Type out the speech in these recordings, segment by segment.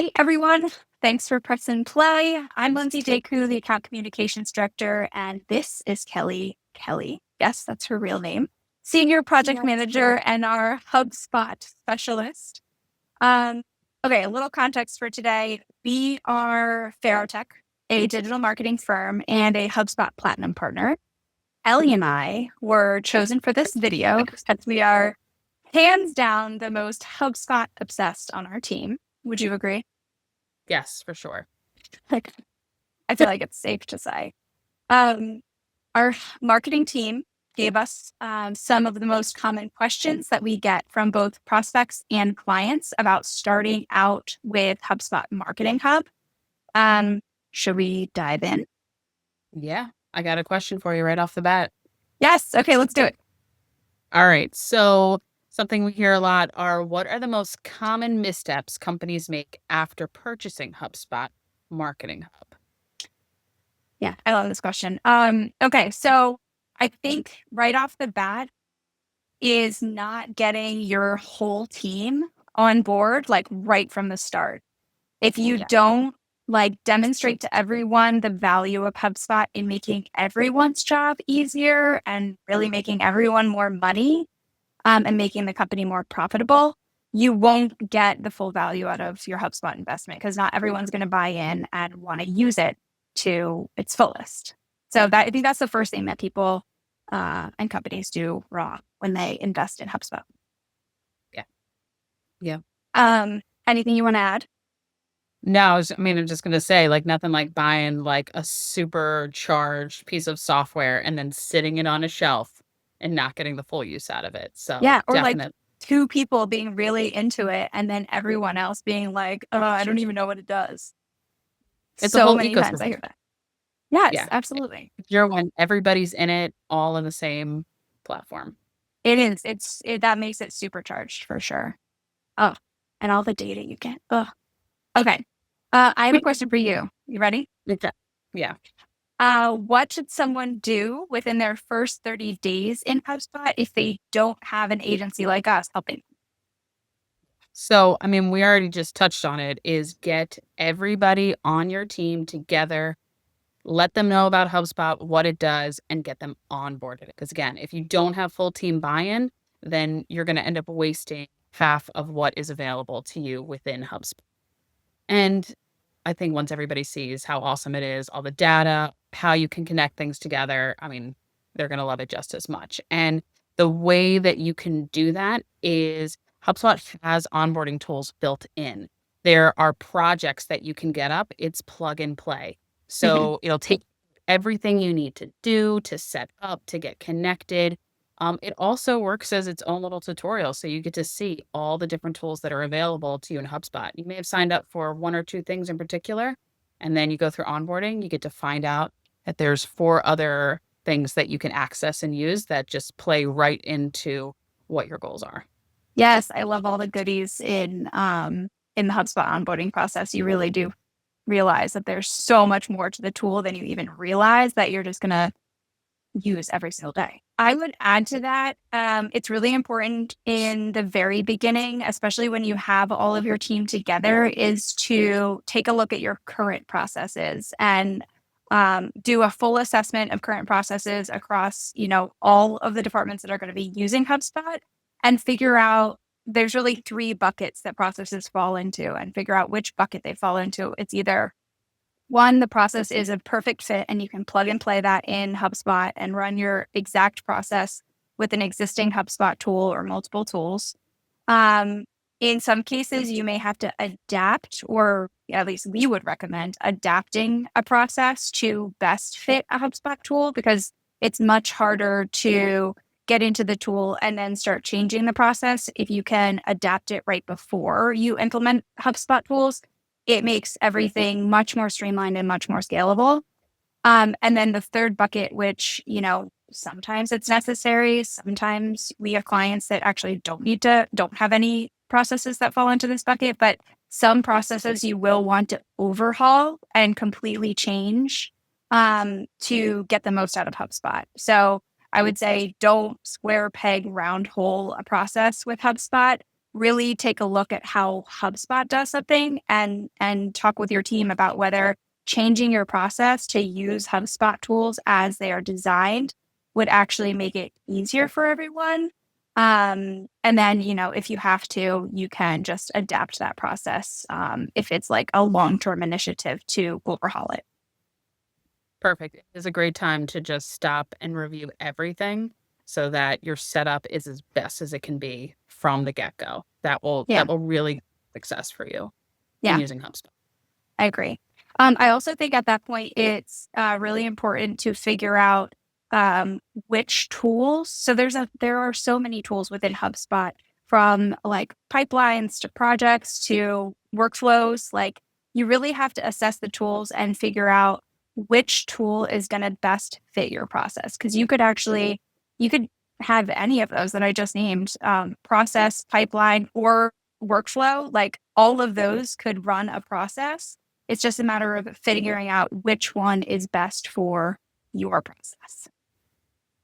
Hey everyone, thanks for pressing play. I'm Lindsay Deku, the Account Communications Director, and this is Kelly. Kelly, yes, that's her real name. Senior Project Manager and our HubSpot specialist. Okay, a little context for today. We are Ferrotech, a digital marketing firm and a HubSpot Platinum partner. Ellie and I were chosen for this video because we are hands down the most HubSpot obsessed on our team. Would you agree? Yes, for sure. Like, I feel like it's safe to say. Um, our marketing team gave us some of the most common questions that we get from both prospects and clients about starting out with HubSpot Marketing Hub. Um, should we dive in? Yeah, I got a question for you right off the bat. Yes. Okay, let's do it. All right. So, something we hear a lot are what are the most common missteps companies make after purchasing HubSpot Marketing Hub? Yeah, I love this question. Okay, so I think right off the bat is not getting your whole team on board like right from the start. If you don't like demonstrate to everyone the value of HubSpot in making everyone's job easier and really making everyone more money, and making the company more profitable, you won't get the full value out of your HubSpot investment because not everyone's going to buy in and want to use it to its fullest. So that I think that's the first thing that people and companies do wrong when they invest in HubSpot. Yeah. Yeah. Anything you want to add? No, I'm just going to say, like, nothing like buying like a supercharged piece of software and then sitting it on a shelf and not getting the full use out of it. So, Yeah, or like definitely. two people being really into it and then everyone else being like, "Oh, I don't even know what it does." It's a So whole many times I ecosystem. hear that. Yes, Yeah. absolutely. You're when everybody's in it, all in the same platform. It is. That makes it supercharged for sure. Oh, and all the data you get. Oh, okay. I have a question for you. You ready? Okay. Yeah. What should someone do within their first 30 days in HubSpot if they don't have an agency like us helping? So, we already just touched on it is get everybody on your team together, let them know about HubSpot, what it does, and get them onboarded. Because again, if you don't have full team buy-in, then you're going to end up wasting half of what is available to you within HubSpot. And I think once everybody sees how awesome it is, all the data, how you can connect things together, they're going to love it just as much. And the way that you can do that is HubSpot has onboarding tools built in. There are projects that you can get up. It's plug and play. Mhm. So it'll take everything you need to do to set up, to get connected. It also works as its own little tutorial. So you get to see all the different tools that are available to you in HubSpot. You may have signed up for one or two things in particular, and then you go through onboarding, you get to find out that there's four other things that you can access and use that just play right into what your goals are. Yes, I love all the goodies in the HubSpot onboarding process. You really do realize that there's so much more to the tool than you even realize that you're just gonna use every single day. I would add to that, it's really important in the very beginning, especially when you have all of your team together, is to take a look at your current processes and do a full assessment of current processes across, all of the departments that are going to be using HubSpot and figure out there's really three buckets that processes fall into and figure out which bucket they fall into. It's either one, the process is a perfect fit and you can plug and play that in HubSpot and run your exact process with an existing HubSpot tool or multiple tools. Um, in some cases, you may have to adapt, or at least we would recommend adapting a process to best fit a HubSpot tool because it's much harder to get into the tool and then start changing the process. If you can adapt it right before you implement HubSpot tools, it makes everything much more streamlined and much more scalable. And then the third bucket, which, sometimes it's necessary. Sometimes we have clients that actually don't have any processes that fall into this bucket, but some processes you will want to overhaul and completely change to get the most out of HubSpot. So I would say don't square peg round hole a process with HubSpot. really take a look at how HubSpot does something and talk with your team about whether changing your process to use HubSpot tools as they are designed would actually make it easier for everyone. And then, if you have to, you can just adapt that process if it's like a long-term initiative to overhaul it. Perfect. It is a great time to just stop and review everything so that your setup is as best as it can be from the get-go. Yeah. That will really success for you in Yeah. using HubSpot. I agree. I also think at that point, it's really important to figure out which tools. So there are so many tools within HubSpot, from like pipelines to projects to workflows. Like, you really have to assess the tools and figure out which tool is going to best fit your process. Because you could have any of those that I just named, process, pipeline, or workflow. Like, all of those could run a process. It's just a matter of figuring out which one is best for your process.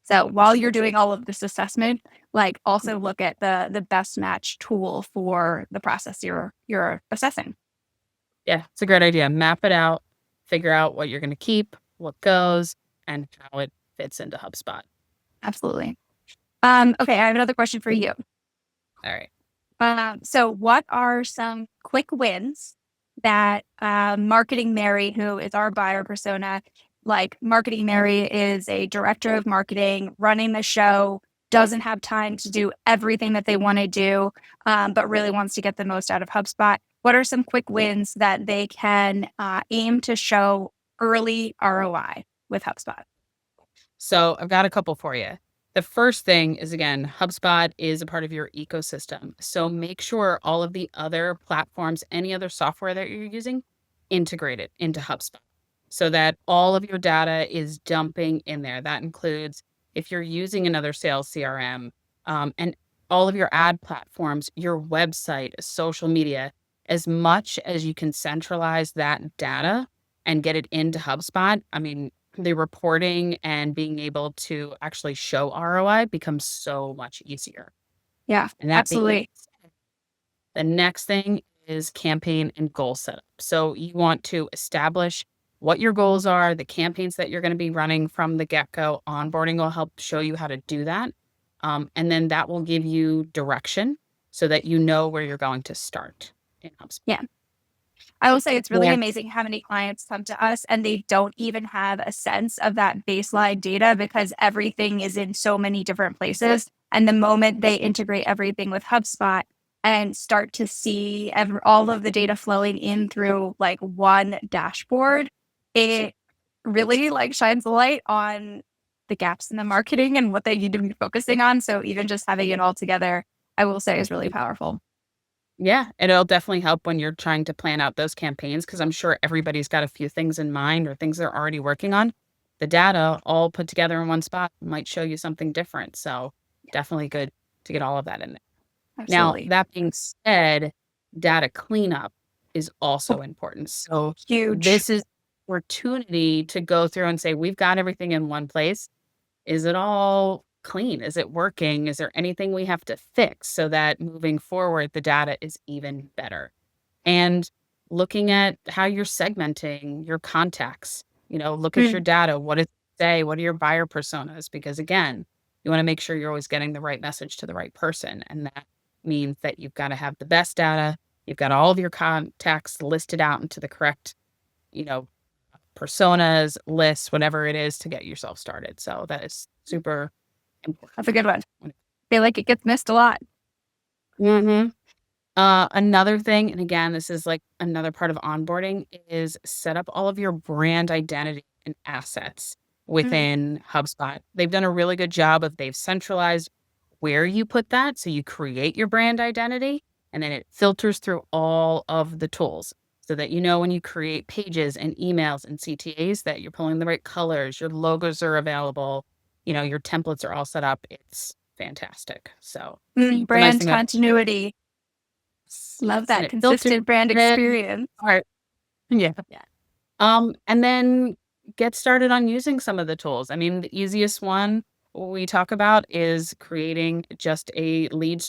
So while you're doing all of this assessment, like, also look at the best match tool for the process you're assessing. Yeah, it's a great idea. Map it out, figure out what you're going to keep, what goes, and how it fits into HubSpot. Absolutely. Okay, I have another question for you. All right. So what are some quick wins that Marketing Mary, who is our buyer persona, like, Marketing Mary is a director of marketing running the show, doesn't have time to do everything that they want to do, but really wants to get the most out of HubSpot. What are some quick wins that they can aim to show early ROI with HubSpot? So I've got a couple for you. The first thing is, again, HubSpot is a part of your ecosystem. So make sure all of the other platforms, any other software that you're using, integrate it into HubSpot so that all of your data is dumping in there. That includes if you're using another sales CRM, and all of your ad platforms, your website, social media, as much as you can centralize that data and get it into HubSpot. I mean, the reporting and being able to actually show ROI becomes so much easier. Yeah, And that being absolutely. said, the next thing is campaign and goal setup. So you want to establish what your goals are, the campaigns that you're going to be running from the get-go. Onboarding will help show you how to do that. And then that will give you direction so that you know where you're going to start in HubSpot. Yeah. I will say it's really Yeah. amazing how many clients come to us and they don't even have a sense of that baseline data because everything is in so many different places. And the moment they integrate everything with HubSpot and start to see all of the data flowing in through like one dashboard, it really like shines a light on the gaps in the marketing and what they need to be focusing on. So even just having it all together, I will say, is really powerful. Yeah, and it'll definitely help when you're trying to plan out those campaigns because I'm sure everybody's got a few things in mind or things they're already working on. The data all put together in one spot might show you something different. So definitely good to get all of that in there. Now, Absolutely. that being said, data cleanup is also important. So Huge. this is opportunity to go through and say, we've got everything in one place. Is it all clean? Is it working? Is there anything we have to fix so that moving forward, the data is even better? And looking at how you're segmenting your contacts, look at your data. What does it say? What are your buyer personas? Because again, you want to make sure you're always getting the right message to the right person. And that means that you've got to have the best data. You've got all of your contacts listed out into the correct, you know, personas, lists, whatever it is to get yourself started. So that is super important. That's a good one. Feel like it gets missed a lot. Mhm. Another thing, and again, this is like another part of onboarding, is set up all of your brand identity and assets Mm. within HubSpot. They've done a really good job of they've centralized where you put that. So you create your brand identity and then it filters through all of the tools so that you know when you create pages and emails and CTAs that you're pulling the right colors, your logos are available, your templates are all set up. It's fantastic. So the nice Brand thing about continuity. Love yes, and that it filters consistent brand it experience. apart. Yeah. Yeah. And then get started on using some of the tools. I mean, the easiest one we talk about is creating just a lead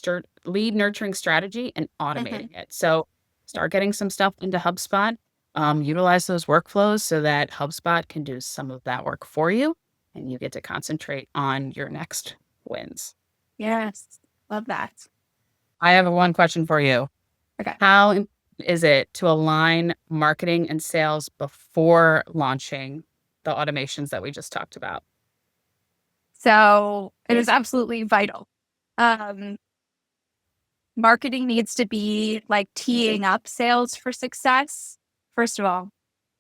nurturing strategy and Mhm. automating it. So start getting some stuff into HubSpot. Utilize those workflows so that HubSpot can do some of that work for you, and you get to concentrate on your next wins. Yes. Love that. I have one question for you. Okay. Is it to align marketing and sales before launching the automations that we just talked about? So it is absolutely vital. Um, Marketing needs to be like teeing up sales for success, first of all,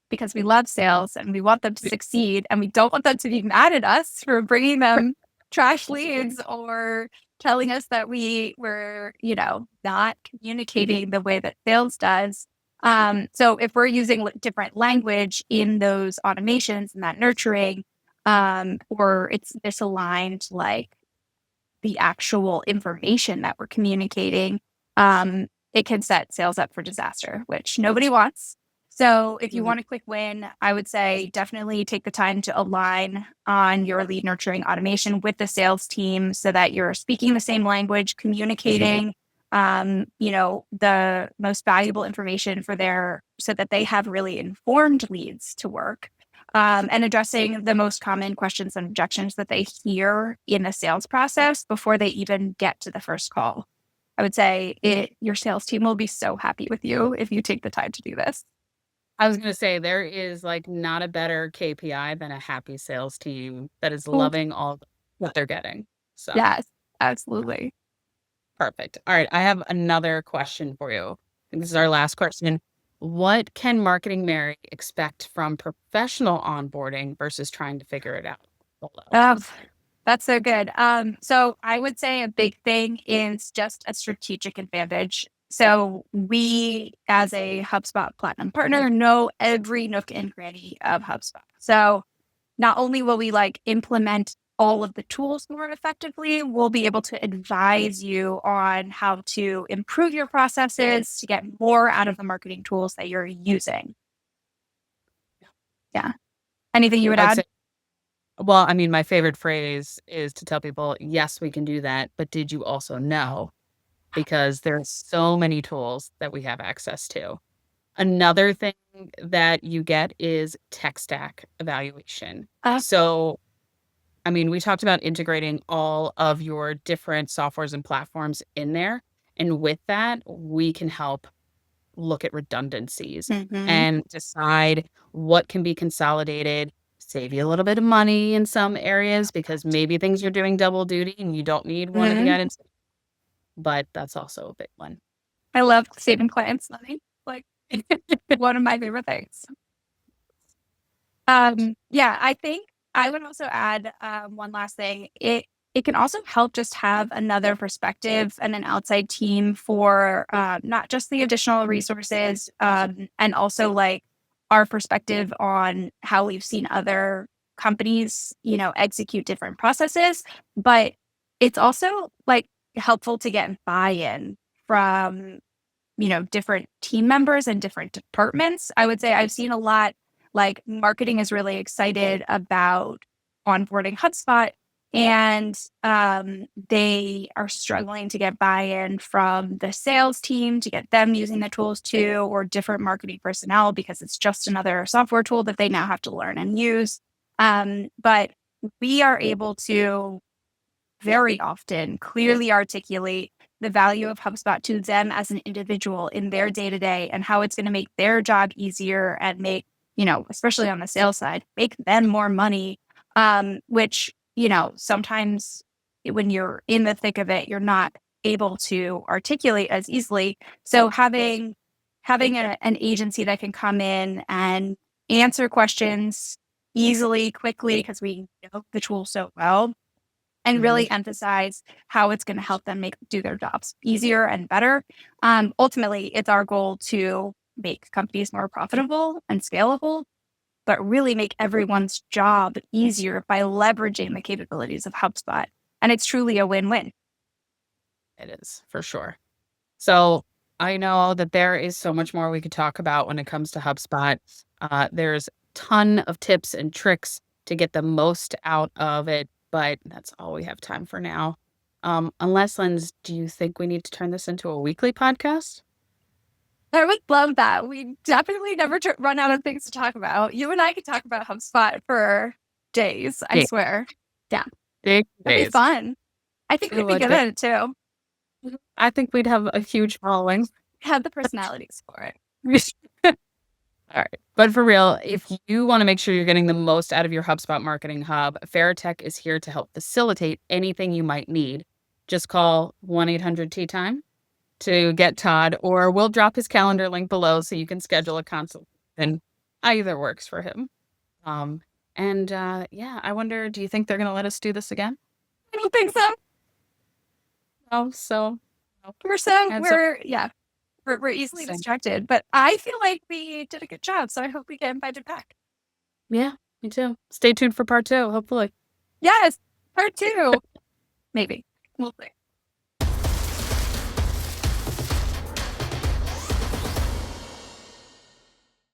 because we love sales and we want them to succeed and we don't want them to be mad at us for bringing them trash leads or telling us that we were, not communicating the way that sales does. So if we're using different language in those automations and that nurturing, or it's misaligned, like the actual information that we're communicating, it can set sales up for disaster, which nobody wants. So if you Mhm. want a quick win, I would say definitely take the time to align on your lead nurturing automation with the sales team so that you're speaking the same language, communicating the most valuable information for their so that they have really informed leads to work, and addressing the most common questions and objections that they hear in the sales process before they even get to the first call. I would say your sales team will be so happy with you if you take the time to do this. I was gonna say there is, like, not a better KPI than a happy sales team that is Oh, loving all what they're getting. So, yes, absolutely. perfect. Alright, I have another question for you. I think this is our last question. What can marketing Mary expect from professional onboarding versus trying to figure it out solo? Oh, that's so good. So I would say a big thing is just a strategic advantage. So we, as a HubSpot Platinum partner, know every nook and cranny of HubSpot. So not only will we like implement all of the tools more effectively, we'll be able to advise you on how to improve your processes to get more out of the marketing tools that you're using. Yeah. Anything you would I'd add? say well, I mean, my favorite phrase is to tell people, "Yes, we can do that, but did you also know?" Because there's so many tools that we have access to. Another thing that you get is tech stack evaluation. Uh, So, I mean, we talked about integrating all of your different softwares and platforms in there. And with that, we can help look at redundancies mhm, and decide what can be consolidated, save you a little bit of money in some areas because maybe things are doing double duty and you don't need one of the mhm. items, but that's also a big one. I love saving clients money. Like one of my favorite things. Yeah, I think I would also add one last thing. It can also help just have another perspective and an outside team for not just the additional resources, and also like our perspective on how we've seen other companies, execute different processes. But it's also like helpful to get buy-in from different team members and different departments. I would say I've seen a lot like marketing is really excited about onboarding HubSpot and they are struggling to get buy-in from the sales team to get them using the tools too, or different marketing personnel because it's just another software tool that they now have to learn and use. But we are able to very often clearly articulate the value of HubSpot to them as an individual in their day to day and how it's going to make their job easier and make, especially on the sales side, make them more money. Which, sometimes when you're in the thick of it, you're not able to articulate as easily. So having an agency that can come in and answer questions easily, quickly, because we know the tool so well and Mhm. really emphasize how it's going to help them do their jobs easier and better. Ultimately, it's our goal to make companies more profitable and scalable, but really make everyone's job easier by leveraging the capabilities of HubSpot. And it's truly a win-win. It is for sure. So I know that there is so much more we could talk about when it comes to HubSpot. There's ton of tips and tricks to get the most out of it. but that's all we have time for now. Unless, Lens, do you think we need to turn this into a weekly podcast? I would love that. We definitely never run out of things to talk about. You and I could talk about HubSpot for days, I Yeah, swear. Yeah, big that'd be days. fun. I think It we'd be would good be. at it too. I think we'd have a huge following. Have the personalities for it. All right. But for real, if you want to make sure you're getting the most out of your HubSpot Marketing Hub, Fairtech is here to help facilitate anything you might need. Just call 1-800-Tea-Time to get Todd, or we'll drop his calendar link below so you can schedule a consult. And either works for him. Yeah, I wonder, do you think they're going to let us do this again? I don't think so. Oh, so We're easily distracted, but I feel like we did a good job. So I hope we get invited back. Yeah, me too. Stay tuned for part 2, hopefully. Yes, part 2. Maybe. We'll see.